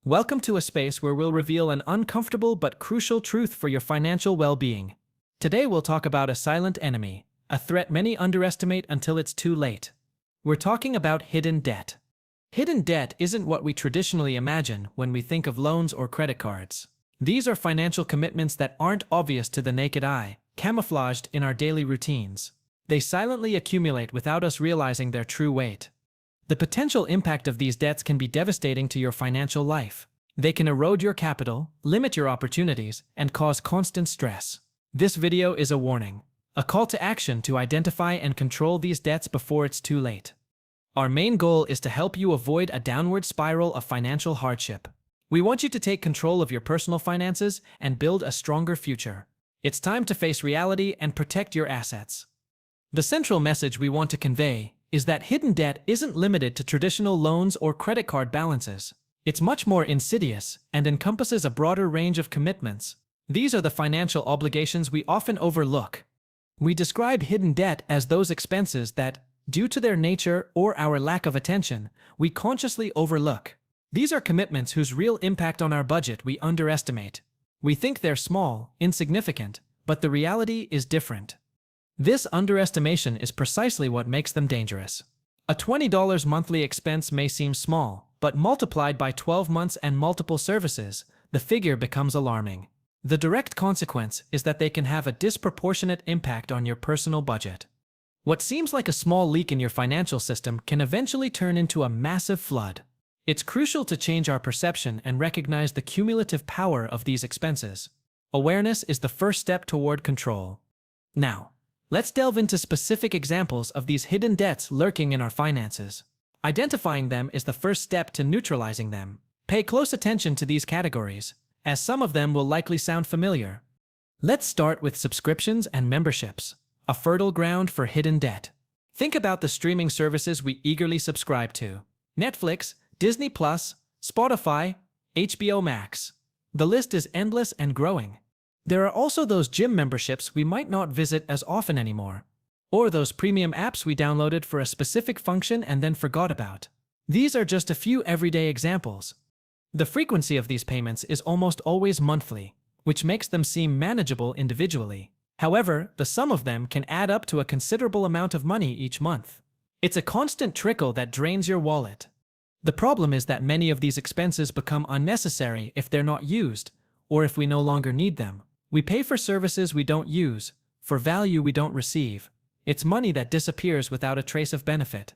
Welcome to a space where we'll reveal an uncomfortable but crucial truth for your financial well-being. Today we'll talk about a silent enemy, a threat many underestimate until it's too late. We're talking about hidden debt. Hidden debt isn't what we traditionally imagine when we think of loans or credit cards. These are financial commitments that aren't obvious to the naked eye, camouflaged in our daily routines. They silently accumulate without us realizing their true weight. The potential impact of these debts can be devastating to your financial life. They can erode your capital, limit your opportunities, and cause constant stress. This video is a warning, a call to action to identify and control these debts before it's too late. Our main goal is to help you avoid a downward spiral of financial hardship. We want you to take control of your personal finances and build a stronger future. It's time to face reality and protect your assets. The central message we want to convey is that hidden debt isn't limited to traditional loans or credit card balances. It's much more insidious and encompasses a broader range of commitments. These are the financial obligations we often overlook. We describe hidden debt as those expenses that, due to their nature or our lack of attention, we consciously overlook. These are commitments whose real impact on our budget we underestimate. We think they're small, insignificant, but the reality is different. This underestimation is precisely what makes them dangerous. A $20 monthly expense may seem small, but multiplied by 12 months and multiple services, the figure becomes alarming. The direct consequence is that they can have a disproportionate impact on your personal budget. What seems like a small leak in your financial system can eventually turn into a massive flood. It's crucial to change our perception and recognize the cumulative power of these expenses. Awareness is the first step toward control. Now, let's delve into specific examples of these hidden debts lurking in our finances. Identifying them is the first step to neutralizing them. Pay close attention to these categories, as some of them will likely sound familiar. Let's start with subscriptions and memberships, a fertile ground for hidden debt. Think about the streaming services we eagerly subscribe to: Netflix, Disney+, Spotify, HBO Max. The list is endless and growing. There are also those gym memberships we might not visit as often anymore, or those premium apps we downloaded for a specific function and then forgot about. These are just a few everyday examples. The frequency of these payments is almost always monthly, which makes them seem manageable individually. However, the sum of them can add up to a considerable amount of money each month. It's a constant trickle that drains your wallet. The problem is that many of these expenses become unnecessary if they're not used, or if we no longer need them. We pay for services we don't use, for value we don't receive. It's money that disappears without a trace of benefit.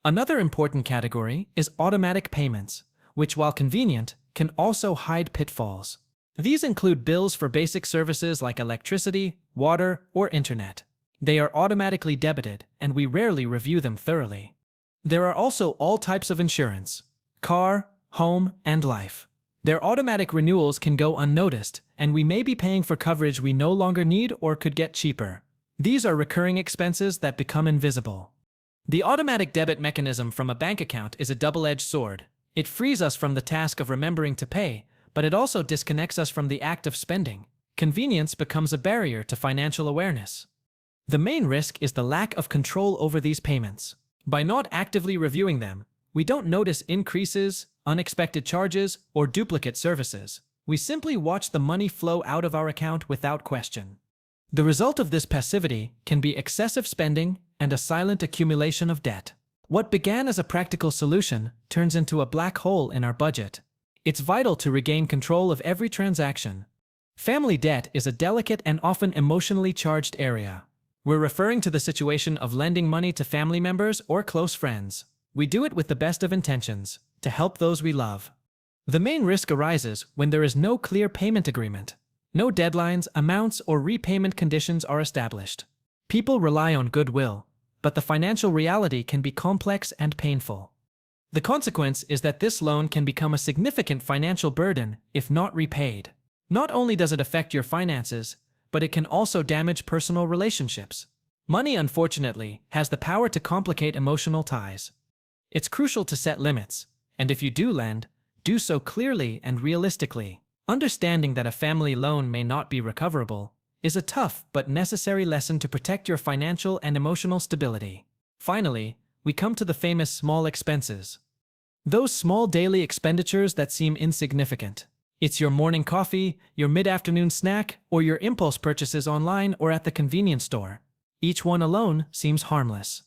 Another important category is automatic payments, which, while convenient, can also hide pitfalls. These include bills for basic services like electricity, water, or internet. They are automatically debited, and we rarely review them thoroughly. There are also all types of insurance: car, home, and life. Their automatic renewals can go unnoticed, and we may be paying for coverage we no longer need or could get cheaper. These are recurring expenses that become invisible. The automatic debit mechanism from a bank account is a double-edged sword. It frees us from the task of remembering to pay, but it also disconnects us from the act of spending. Convenience becomes a barrier to financial awareness. The main risk is the lack of control over these payments. By not actively reviewing them, we don't notice increases, unexpected charges, or duplicate services. We simply watch the money flow out of our account without question. The result of this passivity can be excessive spending and a silent accumulation of debt. What began as a practical solution turns into a black hole in our budget. It's vital to regain control of every transaction. Family debt is a delicate and often emotionally charged area. We're referring to the situation of lending money to family members or close friends. We do it with the best of intentions, to help those we love. The main risk arises when there is no clear payment agreement. No deadlines, amounts, or repayment conditions are established. People rely on goodwill, but the financial reality can be complex and painful. The consequence is that this loan can become a significant financial burden if not repaid. Not only does it affect your finances, but it can also damage personal relationships. Money, unfortunately, has the power to complicate emotional ties. It's crucial to set limits, and if you do lend, do so clearly and realistically. Understanding that a family loan may not be recoverable is a tough but necessary lesson to protect your financial and emotional stability. Finally, we come to the famous small expenses. Those small daily expenditures that seem insignificant. It's your morning coffee, your mid-afternoon snack, or your impulse purchases online or at the convenience store. Each one alone seems harmless.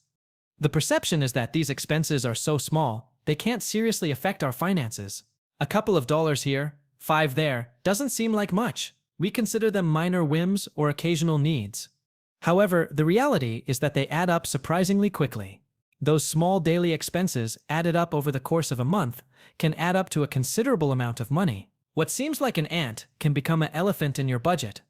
The perception is that these expenses are so small, they can't seriously affect our finances. A couple of dollars here, 5 there, doesn't seem like much. We consider them minor whims or occasional needs. However, the reality is that they add up surprisingly quickly. Those small daily expenses added up over the course of a month can add up to a considerable amount of money. What seems like an ant can become an elephant in your budget.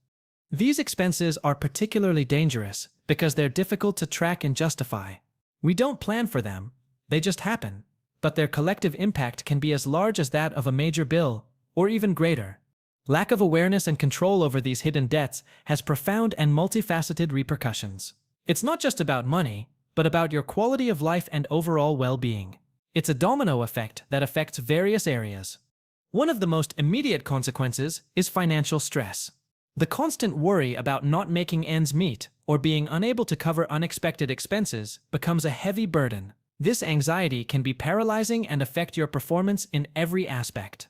These expenses are particularly dangerous because they're difficult to track and justify. We don't plan for them, they just happen, but their collective impact can be as large as that of a major bill, or even greater. Lack of awareness and control over these hidden debts has profound and multifaceted repercussions. It's not just about money, but about your quality of life and overall well-being. It's a domino effect that affects various areas. One of the most immediate consequences is financial stress. The constant worry about not making ends meet or being unable to cover unexpected expenses becomes a heavy burden. This anxiety can be paralyzing and affect your performance in every aspect.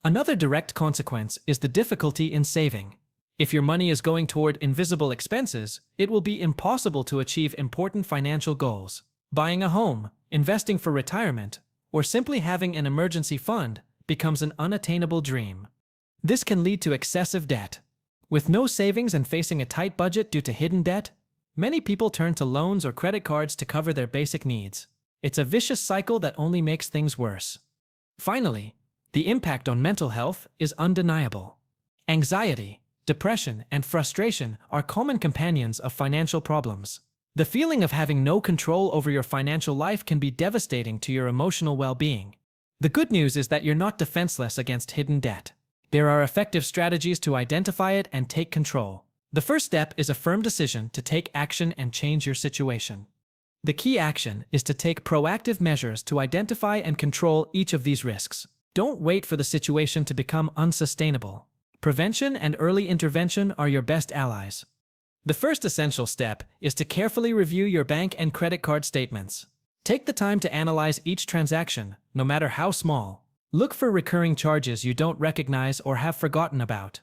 Another direct consequence is the difficulty in saving. If your money is going toward invisible expenses, it will be impossible to achieve important financial goals. Buying a home, investing for retirement, or simply having an emergency fund becomes an unattainable dream. This can lead to excessive debt. With no savings and facing a tight budget due to hidden debt, many people turn to loans or credit cards to cover their basic needs. It's a vicious cycle that only makes things worse. Finally, the impact on mental health is undeniable. Anxiety, depression, and frustration are common companions of financial problems. The feeling of having no control over your financial life can be devastating to your emotional well-being. The good news is that you're not defenseless against hidden debt. There are effective strategies to identify it and take control. The first step is a firm decision to take action and change your situation. The key action is to take proactive measures to identify and control each of these risks. Don't wait for the situation to become unsustainable. Prevention and early intervention are your best allies. The first essential step is to carefully review your bank and credit card statements. Take the time to analyze each transaction, no matter how small. Look for recurring charges you don't recognize or have forgotten about.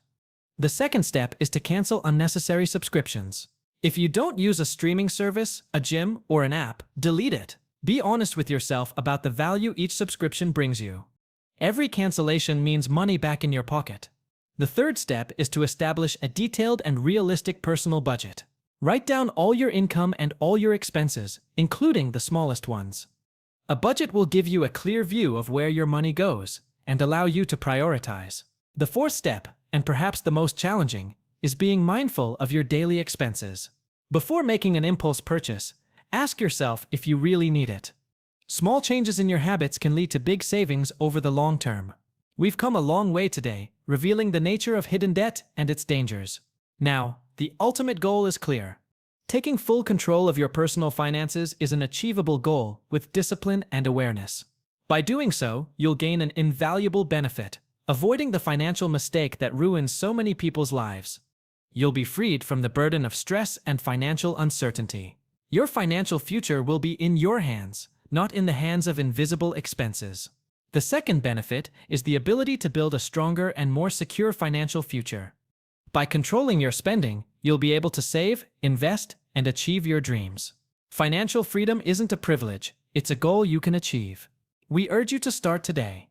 The second step is to cancel unnecessary subscriptions. If you don't use a streaming service, a gym, or an app, delete it. Be honest with yourself about the value each subscription brings you. Every cancellation means money back in your pocket. The third step is to establish a detailed and realistic personal budget. Write down all your income and all your expenses, including the smallest ones. A budget will give you a clear view of where your money goes and allow you to prioritize. The fourth step, and perhaps the most challenging, is being mindful of your daily expenses. Before making an impulse purchase, ask yourself if you really need it. Small changes in your habits can lead to big savings over the long term. We've come a long way today, revealing the nature of hidden debt and its dangers. Now, the ultimate goal is clear. Taking full control of your personal finances is an achievable goal with discipline and awareness. By doing so, you'll gain an invaluable benefit, avoiding the financial mistake that ruins so many people's lives. You'll be freed from the burden of stress and financial uncertainty. Your financial future will be in your hands, not in the hands of invisible expenses. The second benefit is the ability to build a stronger and more secure financial future. By controlling your spending, you'll be able to save, invest, and achieve your dreams. Financial freedom isn't a privilege, it's a goal you can achieve. We urge you to start today.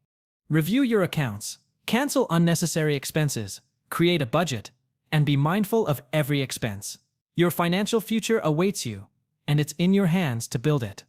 Review your accounts, cancel unnecessary expenses, create a budget, and be mindful of every expense. Your financial future awaits you, and it's in your hands to build it.